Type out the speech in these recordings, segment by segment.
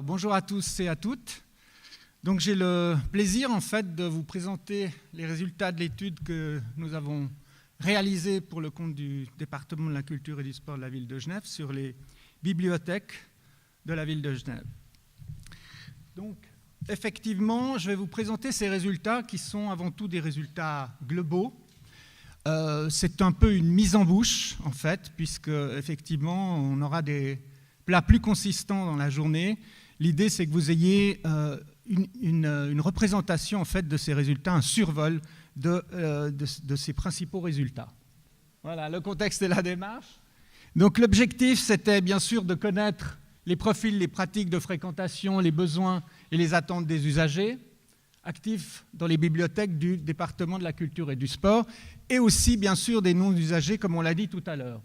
Bonjour à tous et à toutes. Donc j'ai le plaisir en fait de vous présenter les résultats de l'étude que nous avons réalisée pour le compte du département de la culture et du sport de la ville de Genève sur les bibliothèques de la ville de Genève. Donc effectivement, je vais vous présenter ces résultats qui sont avant tout des résultats globaux. C'est un peu une mise en bouche en fait, puisque effectivement on aura des plats plus consistants dans la journée. L'idée, c'est que vous ayez une représentation en fait, de ces résultats, un survol de ces principaux résultats. Voilà, le contexte de la démarche. Donc l'objectif, c'était bien sûr de connaître les profils, les pratiques de fréquentation, les besoins et les attentes des usagers actifs dans les bibliothèques du département de la culture et du sport, et aussi bien sûr des non-usagers, comme on l'a dit tout à l'heure.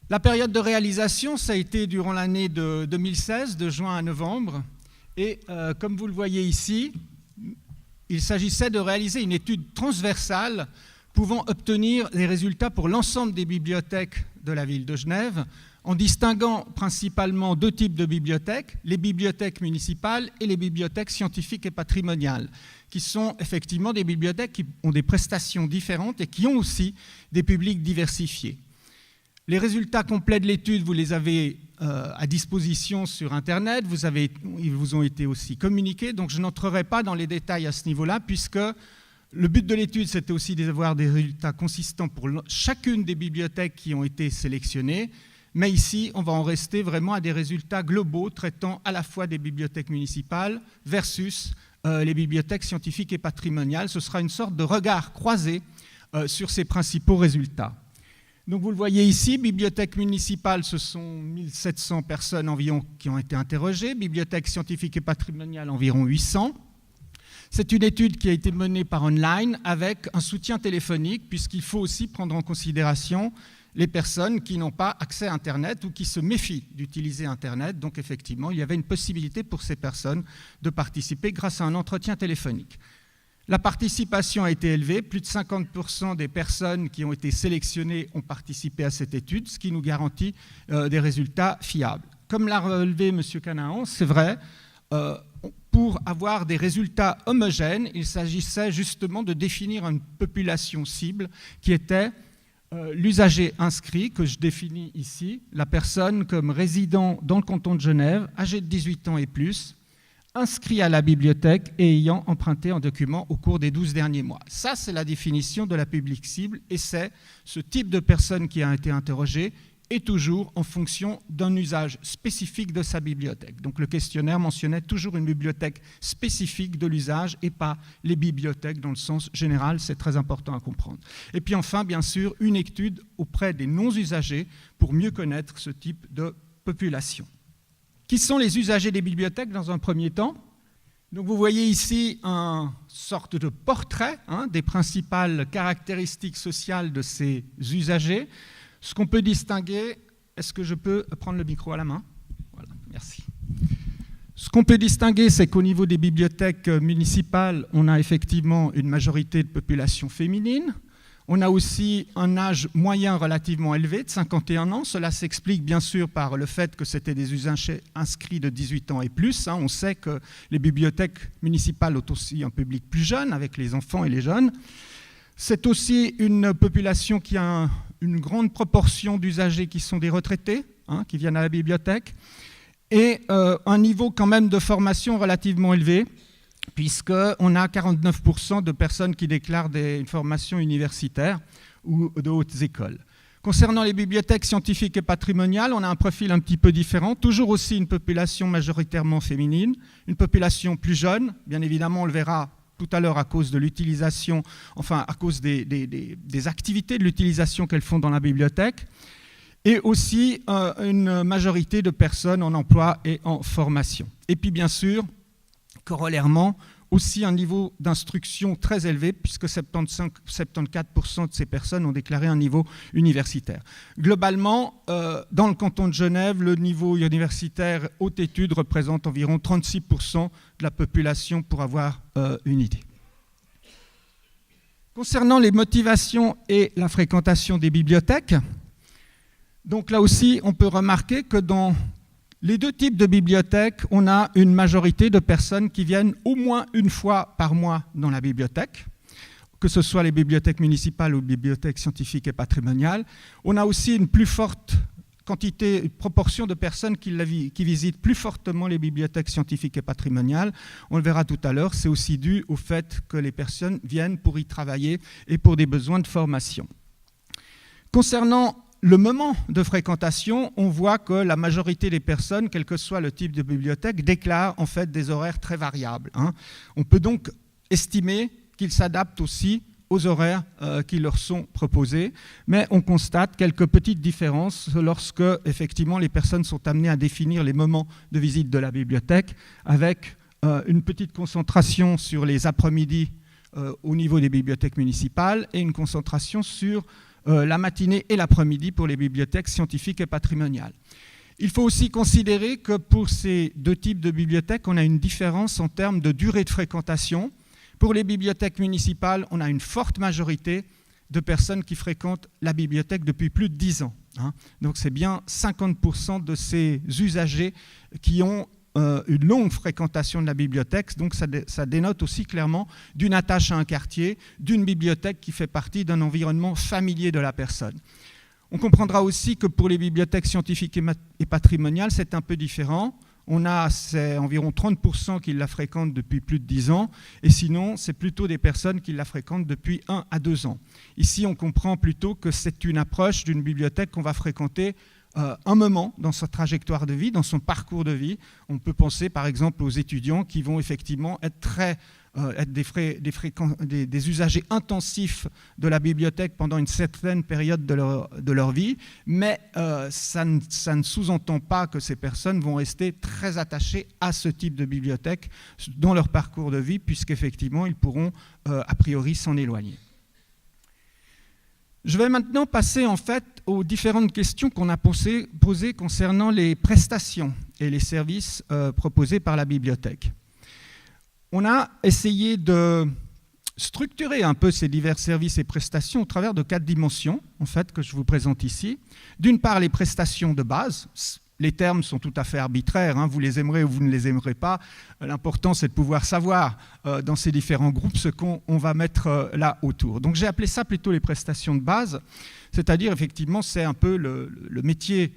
La période de réalisation, ça a été durant l'année de 2016, de juin à novembre. Et comme vous le voyez ici, il s'agissait de réaliser une étude transversale pouvant obtenir des résultats pour l'ensemble des bibliothèques de la ville de Genève, en distinguant principalement deux types de bibliothèques, les bibliothèques municipales et les bibliothèques scientifiques et patrimoniales, qui sont effectivement des bibliothèques qui ont des prestations différentes et qui ont aussi des publics diversifiés. Les résultats complets de l'étude, vous les avez à disposition sur Internet, ils vous ont été aussi communiqués, donc je n'entrerai pas dans les détails à ce niveau-là, puisque le but de l'étude, c'était aussi d'avoir des résultats consistants pour chacune des bibliothèques qui ont été sélectionnées, mais ici, on va en rester vraiment à des résultats globaux traitant à la fois des bibliothèques municipales versus les bibliothèques scientifiques et patrimoniales. Ce sera une sorte de regard croisé sur ces principaux résultats. Donc vous le voyez ici, bibliothèque municipale, ce sont 1700 personnes environ qui ont été interrogées, bibliothèque scientifique et patrimoniale, environ 800. C'est une étude qui a été menée par online avec un soutien téléphonique, puisqu'il faut aussi prendre en considération les personnes qui n'ont pas accès à Internet ou qui se méfient d'utiliser Internet. Donc effectivement, il y avait une possibilité pour ces personnes de participer grâce à un entretien téléphonique. La participation a été élevée, plus de 50% des personnes qui ont été sélectionnées ont participé à cette étude, ce qui nous garantit des résultats fiables. Comme l'a relevé M. Canaan, c'est vrai, pour avoir des résultats homogènes, il s'agissait justement de définir une population cible qui était l'usager inscrit, que je définis ici, la personne comme résident dans le canton de Genève, âgé de 18 ans et plus, inscrit à la bibliothèque et ayant emprunté un document au cours des 12 derniers mois. Ça, c'est la définition de la public cible et c'est ce type de personne qui a été interrogée et toujours en fonction d'un usage spécifique de sa bibliothèque. Donc le questionnaire mentionnait toujours une bibliothèque spécifique de l'usage et pas les bibliothèques dans le sens général, c'est très important à comprendre. Et puis enfin, bien sûr, une étude auprès des non-usagers pour mieux connaître ce type de population. Qui sont les usagers des bibliothèques dans un premier temps? Donc vous voyez ici une sorte de portrait des principales caractéristiques sociales de ces usagers. Ce qu'on peut distinguer, est-ce que je peux prendre le micro à la main? Voilà, merci. Ce qu'on peut distinguer, c'est qu'au niveau des bibliothèques municipales, on a effectivement une majorité de population féminine. On a aussi un âge moyen relativement élevé, de 51 ans. Cela s'explique bien sûr par le fait que c'était des usagers inscrits de 18 ans et plus. On sait que les bibliothèques municipales ont aussi un public plus jeune, avec les enfants et les jeunes. C'est aussi une population qui a une grande proportion d'usagers qui sont des retraités, qui viennent à la bibliothèque, et un niveau quand même de formation relativement élevé, puisqu'on a 49% de personnes qui déclarent une formation universitaire ou de hautes écoles. Concernant les bibliothèques scientifiques et patrimoniales, on a un profil un petit peu différent, toujours aussi une population majoritairement féminine, une population plus jeune, bien évidemment on le verra tout à l'heure à cause de l'utilisation, enfin à cause des activités de l'utilisation qu'elles font dans la bibliothèque, et aussi une majorité de personnes en emploi et en formation. Et puis bien sûr, corollairement, aussi un niveau d'instruction très élevé, puisque 74% de ces personnes ont déclaré un niveau universitaire. Globalement, dans le canton de Genève, le niveau universitaire haute études représente environ 36% de la population, pour avoir une idée. Concernant les motivations et la fréquentation des bibliothèques, donc là aussi, on peut remarquer que dans Les deux types de bibliothèques, on a une majorité de personnes qui viennent au moins une fois par mois dans la bibliothèque, que ce soit les bibliothèques municipales ou les bibliothèques scientifiques et patrimoniales. On a aussi une plus forte une proportion de personnes qui visitent plus fortement les bibliothèques scientifiques et patrimoniales. On le verra tout à l'heure, c'est aussi dû au fait que les personnes viennent pour y travailler et pour des besoins de formation. Concernant le moment de fréquentation, on voit que la majorité des personnes, quel que soit le type de bibliothèque, déclarent en fait des horaires très variables. On peut donc estimer qu'ils s'adaptent aussi aux horaires qui leur sont proposés, mais on constate quelques petites différences lorsque, effectivement, les personnes sont amenées à définir les moments de visite de la bibliothèque, avec une petite concentration sur les après-midi au niveau des bibliothèques municipales et une concentration sur la matinée et l'après-midi pour les bibliothèques scientifiques et patrimoniales. Il faut aussi considérer que pour ces deux types de bibliothèques, on a une différence en termes de durée de fréquentation. Pour les bibliothèques municipales, on a une forte majorité de personnes qui fréquentent la bibliothèque depuis plus de 10 ans. Donc c'est bien 50% de ces usagers qui ont une longue fréquentation de la bibliothèque. Donc ça dénote aussi clairement d'une attache à un quartier, d'une bibliothèque qui fait partie d'un environnement familier de la personne. On comprendra aussi que pour les bibliothèques scientifiques et patrimoniales, c'est un peu différent. C'est environ 30% qui la fréquentent depuis plus de 10 ans, et sinon, c'est plutôt des personnes qui la fréquentent depuis 1 à 2 ans. Ici, on comprend plutôt que c'est une approche d'une bibliothèque qu'on va fréquenter un moment dans sa trajectoire de vie, dans son parcours de vie. On peut penser par exemple aux étudiants qui vont effectivement être des usagers intensifs de la bibliothèque pendant une certaine période de leur vie, mais ça ne sous-entend pas que ces personnes vont rester très attachées à ce type de bibliothèque dans leur parcours de vie, puisqu'effectivement, ils pourront a priori s'en éloigner. Je vais maintenant passer en fait aux différentes questions qu'on a posées concernant les prestations et les services proposés par la bibliothèque. On a essayé de structurer un peu ces divers services et prestations au travers de 4 dimensions en fait, que je vous présente ici. D'une part, les prestations de base. Les termes sont tout à fait arbitraires, vous les aimerez ou vous ne les aimerez pas. L'important, c'est de pouvoir savoir dans ces différents groupes ce qu'on va mettre là autour. Donc j'ai appelé ça plutôt les prestations de base, c'est-à-dire effectivement c'est un peu le métier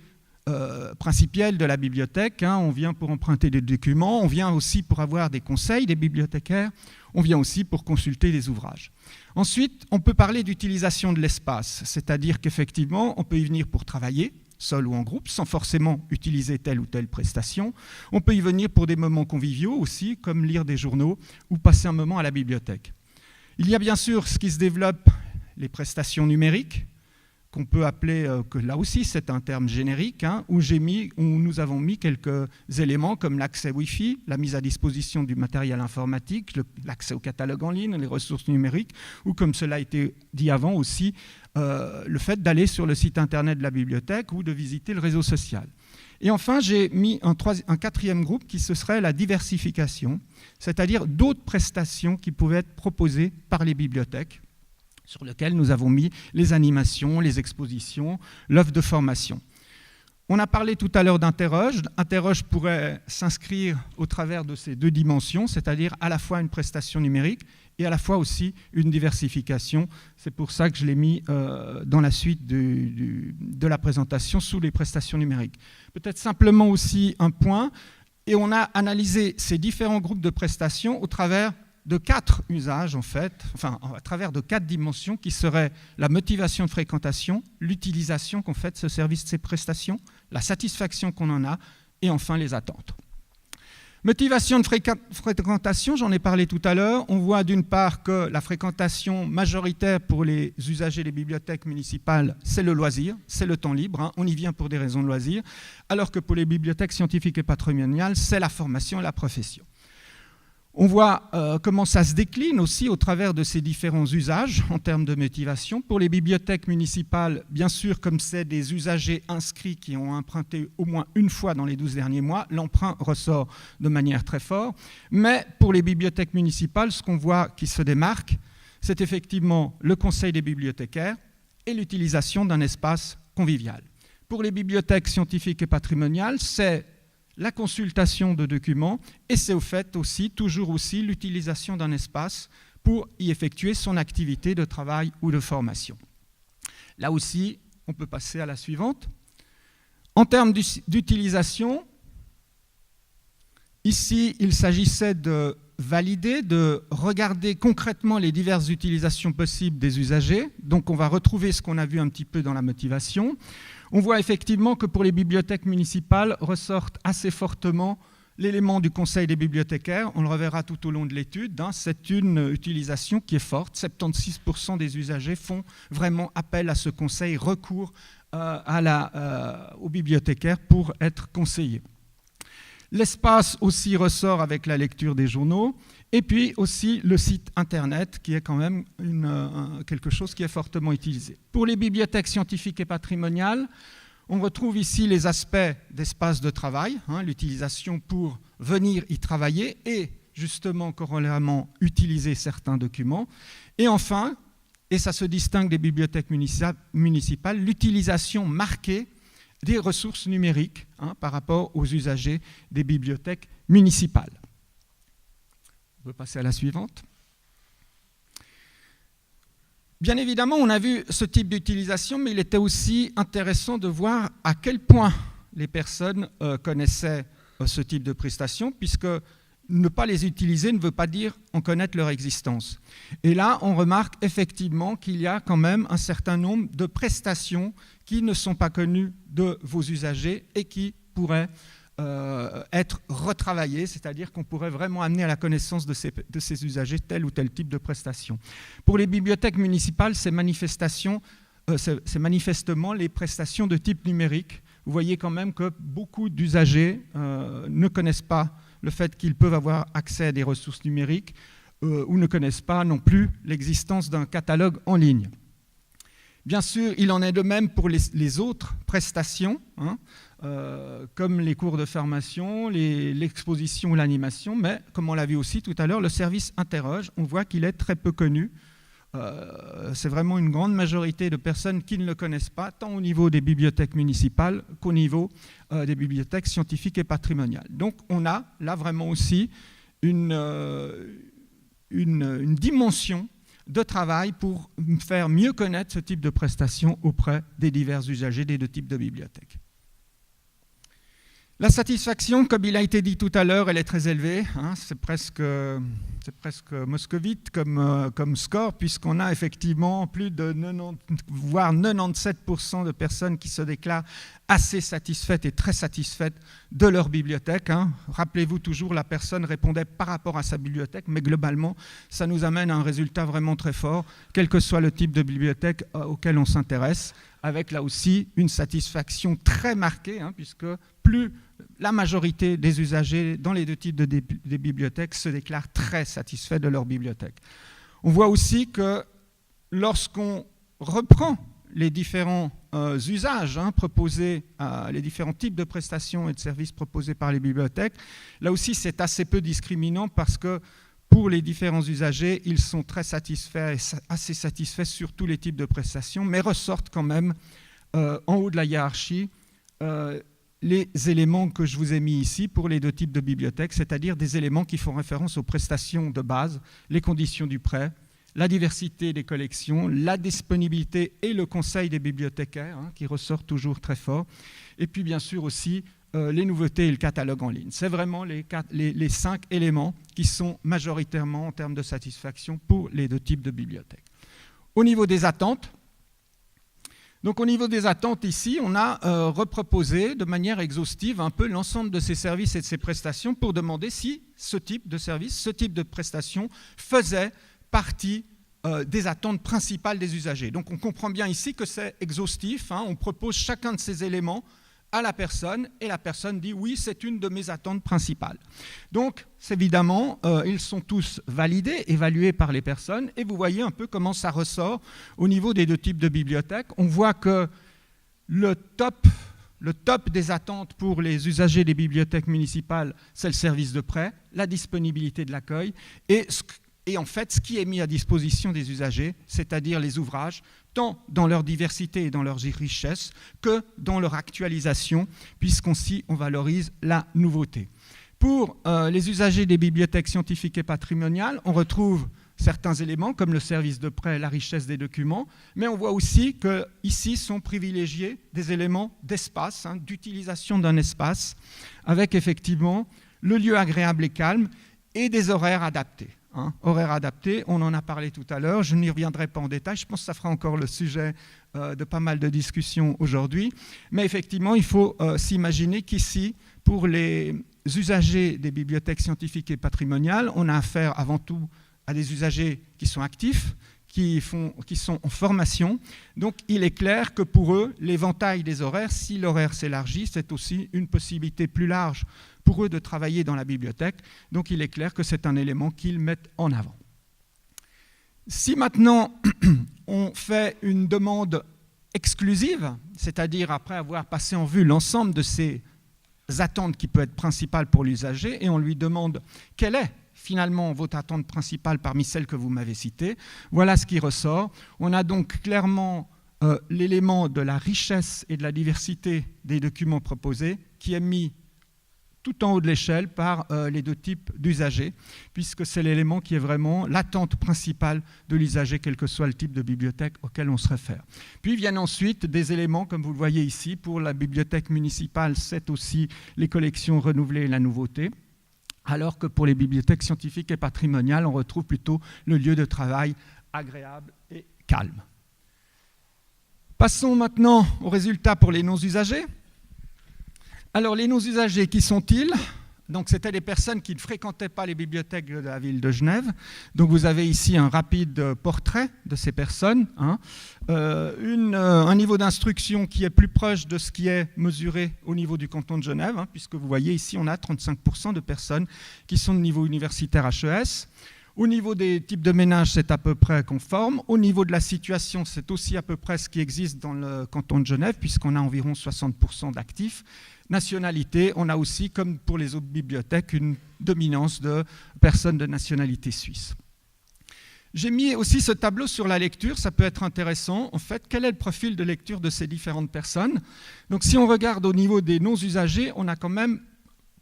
principal de la bibliothèque. On vient pour emprunter des documents, on vient aussi pour avoir des conseils des bibliothécaires, on vient aussi pour consulter des ouvrages. Ensuite, on peut parler d'utilisation de l'espace, c'est-à-dire qu'effectivement, on peut y venir pour travailler, seul ou en groupe, sans forcément utiliser telle ou telle prestation. On peut y venir pour des moments conviviaux aussi, comme lire des journaux ou passer un moment à la bibliothèque. Il y a bien sûr ce qui se développe, les prestations numériques, qu'on peut appeler, que là aussi c'est un terme générique, où nous avons mis quelques éléments comme l'accès Wi-Fi, la mise à disposition du matériel informatique, l'accès au catalogue en ligne, les ressources numériques, ou comme cela a été dit avant aussi, le fait d'aller sur le site internet de la bibliothèque ou de visiter le réseau social. Et enfin, j'ai mis un 4e groupe qui ce serait la diversification, c'est-à-dire d'autres prestations qui pouvaient être proposées par les bibliothèques, sur lequel nous avons mis les animations, les expositions, l'offre de formation. On a parlé tout à l'heure d'Interroge. Interroge pourrait s'inscrire au travers de ces 2 dimensions, c'est-à-dire à la fois une prestation numérique et à la fois aussi une diversification. C'est pour ça que je l'ai mis dans la suite de la présentation sous les prestations numériques. Peut-être simplement aussi un point, et on a analysé ces différents groupes de prestations au travers de 4 usages, en fait, à travers de 4 dimensions qui seraient la motivation de fréquentation, l'utilisation qu'on fait de ce service, de ces prestations, la satisfaction qu'on en a, et enfin les attentes. Motivation de fréquentation, j'en ai parlé tout à l'heure. On voit d'une part que la fréquentation majoritaire pour les usagers des bibliothèques municipales, c'est le loisir, c'est le temps libre, on y vient pour des raisons de loisir, alors que pour les bibliothèques scientifiques et patrimoniales, c'est la formation et la profession. On voit comment ça se décline aussi au travers de ces différents usages en termes de motivation. Pour les bibliothèques municipales, bien sûr, comme c'est des usagers inscrits qui ont emprunté au moins une fois dans les 12 derniers mois, l'emprunt ressort de manière très forte. Mais pour les bibliothèques municipales, ce qu'on voit qui se démarque, c'est effectivement le conseil des bibliothécaires et l'utilisation d'un espace convivial. Pour les bibliothèques scientifiques et patrimoniales, c'est la consultation de documents, et c'est au fait aussi, toujours aussi, l'utilisation d'un espace pour y effectuer son activité de travail ou de formation. Là aussi, on peut passer à la suivante. En termes d'utilisation, ici, il s'agissait de valider, de regarder concrètement les diverses utilisations possibles des usagers. Donc on va retrouver ce qu'on a vu un petit peu dans la motivation. On voit effectivement que pour les bibliothèques municipales ressortent assez fortement l'élément du conseil des bibliothécaires. On le reverra tout au long de l'étude. C'est une utilisation qui est forte. 76% des usagers font vraiment appel à ce conseil, recours aux bibliothécaires pour être conseillés. L'espace aussi ressort avec la lecture des journaux, et puis aussi le site internet qui est quand même quelque chose qui est fortement utilisé. Pour les bibliothèques scientifiques et patrimoniales, on retrouve ici les aspects d'espace de travail, l'utilisation pour venir y travailler et justement corollairement utiliser certains documents. Et enfin, et ça se distingue des bibliothèques municipales, l'utilisation marquée des ressources numériques par rapport aux usagers des bibliothèques municipales. On peut passer à la suivante. Bien évidemment, on a vu ce type d'utilisation, mais il était aussi intéressant de voir à quel point les personnes connaissaient ce type de prestations, puisque ne pas les utiliser ne veut pas dire en connaître leur existence. Et là, on remarque effectivement qu'il y a quand même un certain nombre de prestations qui ne sont pas connues de vos usagers et qui pourraient être retravaillées, c'est-à-dire qu'on pourrait vraiment amener à la connaissance de ces usagers tel ou tel type de prestation. Pour les bibliothèques municipales, c'est manifestement les prestations de type numérique. Vous voyez quand même que beaucoup d'usagers ne connaissent pas le fait qu'ils peuvent avoir accès à des ressources numériques ou ne connaissent pas non plus l'existence d'un catalogue en ligne. Bien sûr, il en est de même pour les autres prestations, comme les cours de formation, l'exposition ou l'animation, mais comme on l'a vu aussi tout à l'heure, le service interroge, on voit qu'il est très peu connu. C'est vraiment une grande majorité de personnes qui ne le connaissent pas, tant au niveau des bibliothèques municipales qu'au niveau des bibliothèques scientifiques et patrimoniales. Donc on a là vraiment aussi une dimension de travail pour faire mieux connaître ce type de prestations auprès des divers usagers des deux types de bibliothèques. La satisfaction, comme il a été dit tout à l'heure, elle est très élevée. C'est presque moscovite comme score, puisqu'on a effectivement plus de 97% de personnes qui se déclarent assez satisfaites et très satisfaites de leur bibliothèque. Rappelez-vous toujours, la personne répondait par rapport à sa bibliothèque, mais globalement, ça nous amène à un résultat vraiment très fort, quel que soit le type de bibliothèque auquel on s'intéresse, avec là aussi une satisfaction très marquée, puisque plus la majorité des usagers dans les deux types de bibliothèques se déclarent très satisfaits de leur bibliothèque. On voit aussi que lorsqu'on reprend les différents usages proposés, les différents types de prestations et de services proposés par les bibliothèques, là aussi c'est assez peu discriminant parce que pour les différents usagers, ils sont très satisfaits et assez satisfaits sur tous les types de prestations, mais ressortent quand même en haut de la hiérarchie les éléments que je vous ai mis ici pour les deux types de bibliothèques, c'est-à-dire des éléments qui font référence aux prestations de base, les conditions du prêt, la diversité des collections, la disponibilité et le conseil des bibliothécaires, qui ressort toujours très fort, et puis bien sûr aussi les nouveautés et le catalogue en ligne. C'est vraiment les 5 éléments qui sont majoritairement en termes de satisfaction pour les deux types de bibliothèques. Au niveau des attentes, donc au niveau des attentes ici, on a reproposé de manière exhaustive un peu l'ensemble de ces services et de ces prestations pour demander si ce type de service, ce type de prestation faisait partie des attentes principales des usagers. Donc on comprend bien ici que c'est exhaustif, on propose chacun de ces éléments à la personne et la personne dit oui, c'est une de mes attentes principales. Donc évidemment, ils sont tous validés, évalués par les personnes et vous voyez un peu comment ça ressort au niveau des deux types de bibliothèques. On voit que le top des attentes pour les usagers des bibliothèques municipales, c'est le service de prêt, la disponibilité de l'accueil et et en fait ce qui est mis à disposition des usagers, c'est-à-dire les ouvrages, tant dans leur diversité et dans leur richesse que dans leur actualisation, puisqu'ainsi on valorise la nouveauté. Pour les usagers des bibliothèques scientifiques et patrimoniales, on retrouve certains éléments comme le service de prêt, la richesse des documents, mais on voit aussi qu'ici sont privilégiés des éléments d'espace, d'utilisation d'un espace, avec effectivement le lieu agréable et calme et des horaires adaptés. Horaires adaptés, on en a parlé tout à l'heure, je n'y reviendrai pas en détail, je pense que ça fera encore le sujet de pas mal de discussions aujourd'hui, mais effectivement il faut s'imaginer qu'ici, pour les usagers des bibliothèques scientifiques et patrimoniales, on a affaire avant tout à des usagers qui sont actifs, qui sont en formation. Donc il est clair que pour eux, l'éventail des horaires, si l'horaire s'élargit, c'est aussi une possibilité plus large pour eux de travailler dans la bibliothèque. Donc il est clair que c'est un élément qu'ils mettent en avant. Si maintenant on fait une demande exclusive, c'est-à-dire après avoir passé en vue l'ensemble de ces attentes qui peuvent être principales pour l'usager, et on lui demande quelle est finalement votre attente principale parmi celles que vous m'avez citées, voilà ce qui ressort. On a donc clairement l'élément de la richesse et de la diversité des documents proposés qui est mis tout en haut de l'échelle par les deux types d'usagers, puisque c'est l'élément qui est vraiment l'attente principale de l'usager, quel que soit le type de bibliothèque auquel on se réfère. Puis viennent ensuite des éléments, comme vous le voyez ici, pour la bibliothèque municipale, c'est aussi les collections renouvelées et la nouveauté, alors que pour les bibliothèques scientifiques et patrimoniales, on retrouve plutôt le lieu de travail agréable et calme. Passons maintenant aux résultats pour les non-usagers. Alors, les non-usagers, qui sont-ils ? Donc, c'était des personnes qui ne fréquentaient pas les bibliothèques de la ville de Genève. Donc, vous avez ici un rapide portrait de ces personnes. Un niveau d'instruction qui est plus proche de ce qui est mesuré au niveau du canton de Genève, puisque vous voyez ici, on a 35% de personnes qui sont de niveau universitaire HES. Au niveau des types de ménages, c'est à peu près conforme. Au niveau de la situation, c'est aussi à peu près ce qui existe dans le canton de Genève, puisqu'on a environ 60% d'actifs. Nationalité, on a aussi, comme pour les autres bibliothèques, une dominance de personnes de nationalité suisse. J'ai mis aussi ce tableau sur la lecture, ça peut être intéressant. En fait, quel est le profil de lecture de ces différentes personnes ? Donc, si on regarde au niveau des non-usagers, on a quand même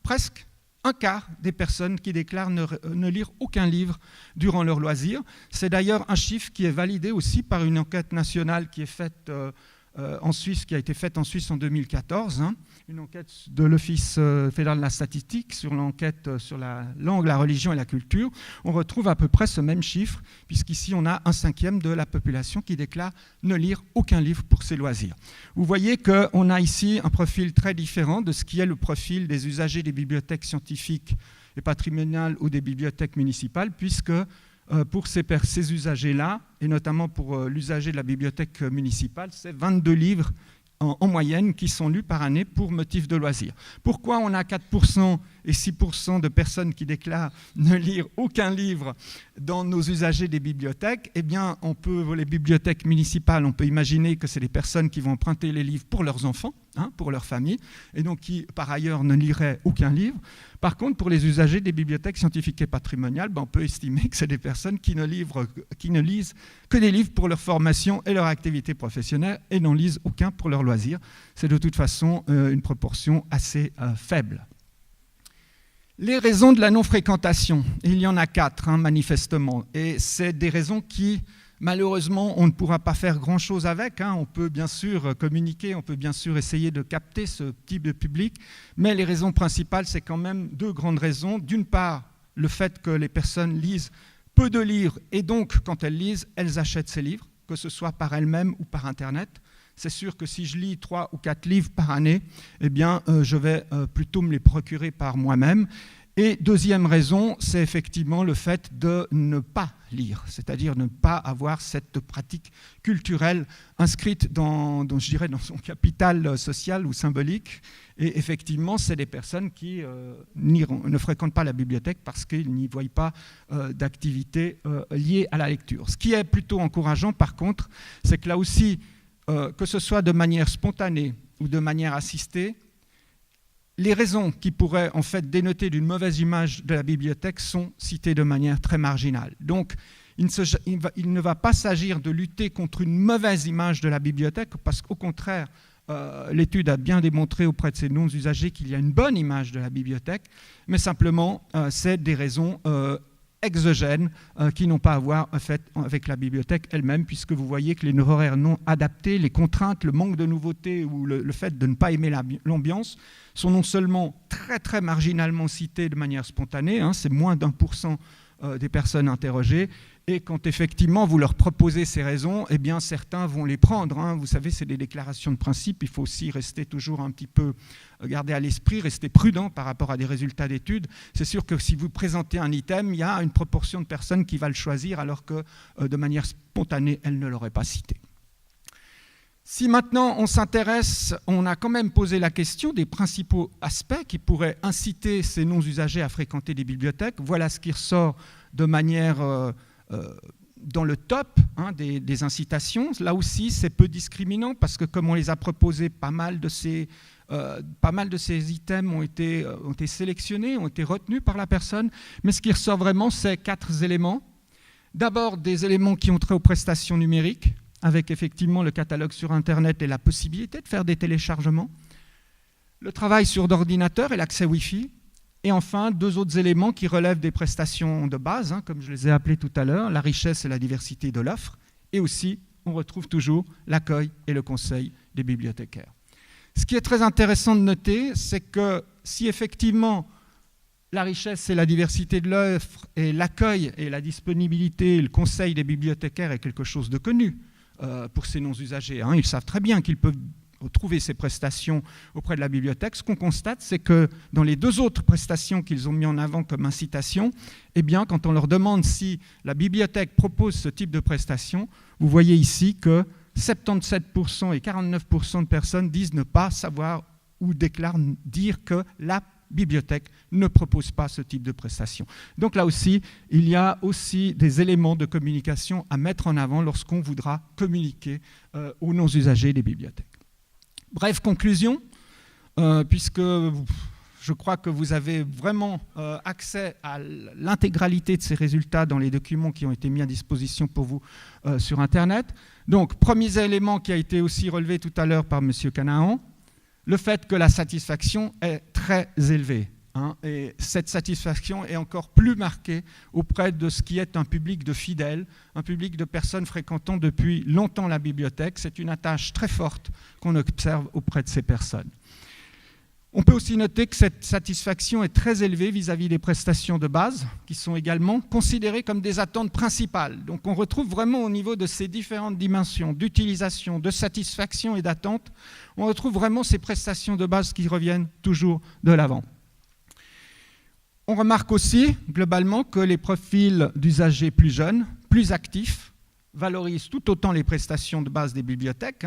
presque un quart des personnes qui déclarent ne lire aucun livre durant leur loisir. C'est d'ailleurs un chiffre qui est validé aussi par une enquête nationale qui est faite en Suisse, qui a été faite en Suisse en 2014, une enquête de l'Office fédéral de la statistique sur l'enquête sur la langue, la religion et la culture. On retrouve à peu près ce même chiffre, puisqu'ici on a 1/5 de la population qui déclare ne lire aucun livre pour ses loisirs. Vous voyez qu'on a ici un profil très différent de ce qui est le profil des usagers des bibliothèques scientifiques et patrimoniales ou des bibliothèques municipales, puisque pour ces usagers-là, et notamment pour l'usager de la bibliothèque municipale, c'est 22 livres en moyenne qui sont lus par année pour motif de loisir. Pourquoi on a 4% et 6% de personnes qui déclarent ne lire aucun livre dans nos usagers des bibliothèques ? Eh bien, les bibliothèques municipales, on peut imaginer que c'est des personnes qui vont emprunter les livres pour leurs enfants, pour leur famille, et donc qui, par ailleurs, ne liraient aucun livre. Par contre, pour les usagers des bibliothèques scientifiques et patrimoniales, on peut estimer que c'est des personnes qui ne lisent que des livres pour leur formation et leur activité professionnelle et n'en lisent aucun pour leur loisir. C'est de toute façon une proportion assez faible. Les raisons de la non-fréquentation, il y en a 4 manifestement, et c'est des raisons qui, malheureusement, on ne pourra pas faire grand-chose avec. On peut bien sûr communiquer, on peut bien sûr essayer de capter ce type de public, mais les raisons principales, c'est quand même 2 grandes raisons. D'une part, le fait que les personnes lisent peu de livres, et donc, quand elles lisent, elles achètent ces livres, que ce soit par elles-mêmes ou par Internet. C'est sûr que si je lis 3 ou 4 livres par année, eh bien, je vais plutôt me les procurer par moi-même. Et deuxième raison, c'est effectivement le fait de ne pas lire, c'est-à-dire ne pas avoir cette pratique culturelle inscrite dans son capital social ou symbolique. Et effectivement, c'est des personnes qui ne fréquentent pas la bibliothèque parce qu'ils n'y voient pas d'activité liée à la lecture. Ce qui est plutôt encourageant, par contre, c'est que là aussi, que ce soit de manière spontanée ou de manière assistée, les raisons qui pourraient en fait dénoter d'une mauvaise image de la bibliothèque sont citées de manière très marginale. Donc, il ne va pas s'agir de lutter contre une mauvaise image de la bibliothèque, parce qu'au contraire, l'étude a bien démontré auprès de ces non-usagers qu'il y a une bonne image de la bibliothèque, mais simplement, c'est des raisons exogènes qui n'ont pas à voir en fait, avec la bibliothèque elle-même, puisque vous voyez que les horaires non adaptés, les contraintes, le manque de nouveautés ou le fait de ne pas aimer l'ambiance sont non seulement très très marginalement cités de manière spontanée, c'est moins d'1% des personnes interrogées, et quand effectivement vous leur proposez ces raisons, eh bien certains vont les prendre. Vous savez, c'est des déclarations de principe, il faut aussi rester toujours un petit peu, garder à l'esprit, rester prudent par rapport à des résultats d'études. C'est sûr que si vous présentez un item, il y a une proportion de personnes qui va le choisir, alors que de manière spontanée, elles ne l'auraient pas cité. Si maintenant on s'intéresse, on a quand même posé la question des principaux aspects qui pourraient inciter ces non-usagers à fréquenter des bibliothèques. Voilà ce qui ressort de manière dans le top des incitations. Là aussi, c'est peu discriminant parce que comme on les a proposés, pas mal de ces items ont été sélectionnés, ont été retenus par la personne. Mais ce qui ressort vraiment, c'est 4 éléments. D'abord, des éléments qui ont trait aux prestations numériques, avec effectivement le catalogue sur Internet et la possibilité de faire des téléchargements. Le travail sur d'ordinateur et l'accès Wi-Fi. Et enfin, 2 autres éléments qui relèvent des prestations de base, comme je les ai appelés tout à l'heure, la richesse et la diversité de l'offre. Et aussi, on retrouve toujours l'accueil et le conseil des bibliothécaires. Ce qui est très intéressant de noter, c'est que si effectivement la richesse et la diversité de l'offre et l'accueil et la disponibilité et le conseil des bibliothécaires est quelque chose de connu pour ces non-usagers, ils savent très bien qu'ils peuvent trouver ces prestations auprès de la bibliothèque. Ce qu'on constate, c'est que dans les 2 autres prestations qu'ils ont mis en avant comme incitation, eh bien, quand on leur demande si la bibliothèque propose ce type de prestations, vous voyez ici que 77% et 49% de personnes disent ne pas savoir ou déclarent dire que la bibliothèque ne propose pas ce type de prestations. Donc là aussi, il y a aussi des éléments de communication à mettre en avant lorsqu'on voudra communiquer aux non-usagers des bibliothèques. Bref, conclusion, puisque je crois que vous avez vraiment accès à l'intégralité de ces résultats dans les documents qui ont été mis à disposition pour vous sur Internet. Donc, premier élément qui a été aussi relevé tout à l'heure par M. Canaan, le fait que la satisfaction est très élevée. Et cette satisfaction est encore plus marquée auprès de ce qui est un public de fidèles, un public de personnes fréquentant depuis longtemps la bibliothèque. C'est une attache très forte qu'on observe auprès de ces personnes. On peut aussi noter que cette satisfaction est très élevée vis-à-vis des prestations de base, qui sont également considérées comme des attentes principales. Donc on retrouve vraiment au niveau de ces différentes dimensions d'utilisation, de satisfaction et d'attente, on retrouve vraiment ces prestations de base qui reviennent toujours de l'avant. On remarque aussi, globalement, que les profils d'usagers plus jeunes, plus actifs, valorisent tout autant les prestations de base des bibliothèques.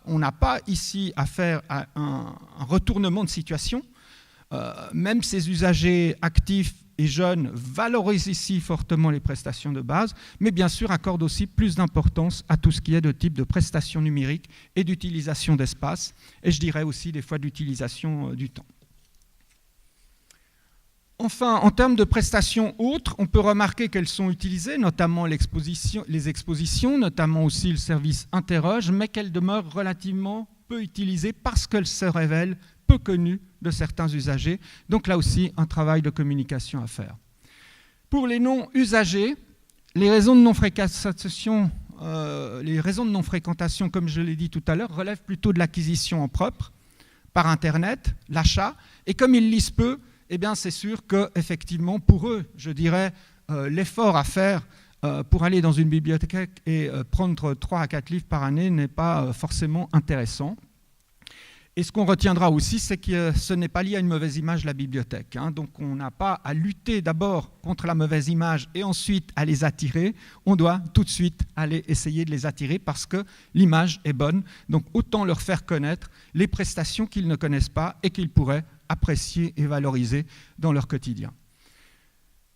On n'a pas ici affaire à un retournement de situation. Même ces usagers actifs et jeunes valorisent ici fortement les prestations de base, mais bien sûr accordent aussi plus d'importance à tout ce qui est de type de prestations numériques et d'utilisation d'espace, et je dirais aussi des fois d'utilisation du temps. Enfin, en termes de prestations autres, on peut remarquer qu'elles sont utilisées, notamment les expositions, notamment aussi le service Interroge, mais qu'elles demeurent relativement peu utilisées parce qu'elles se révèlent peu connues de certains usagers. Donc là aussi, un travail de communication à faire. Pour les non-usagers, les raisons de non-fréquentation, comme je l'ai dit tout à l'heure, relèvent plutôt de l'acquisition en propre, par Internet, l'achat, et comme ils lisent peu, eh bien, c'est sûr qu'effectivement, pour eux, je dirais, l'effort à faire pour aller dans une bibliothèque et prendre 3 à 4 livres par année n'est pas forcément intéressant. Et ce qu'on retiendra aussi, c'est que ce n'est pas lié à une mauvaise image de la bibliothèque. Donc on n'a pas à lutter d'abord contre la mauvaise image et ensuite à les attirer. On doit tout de suite aller essayer de les attirer parce que l'image est bonne. Donc autant leur faire connaître les prestations qu'ils ne connaissent pas et qu'ils pourraient apprécier et valoriser dans leur quotidien.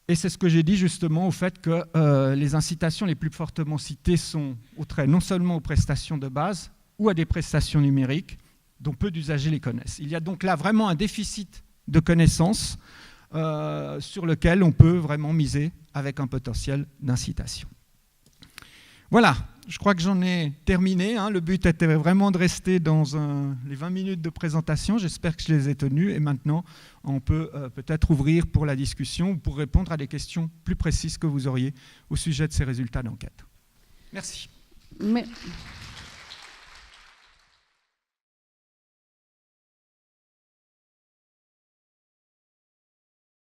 Et c'est ce que j'ai dit justement au fait que les incitations les plus fortement citées sont au trait non seulement aux prestations de base ou à des prestations numériques, dont peu d'usagers les connaissent. Il y a donc là vraiment un déficit de connaissances sur lequel on peut vraiment miser avec un potentiel d'incitation. Voilà, je crois que j'en ai terminé. Le but était vraiment de rester dans les 20 minutes de présentation. J'espère que je les ai tenues. Et maintenant, on peut peut-être ouvrir pour la discussion ou pour répondre à des questions plus précises que vous auriez au sujet de ces résultats d'enquête. Merci.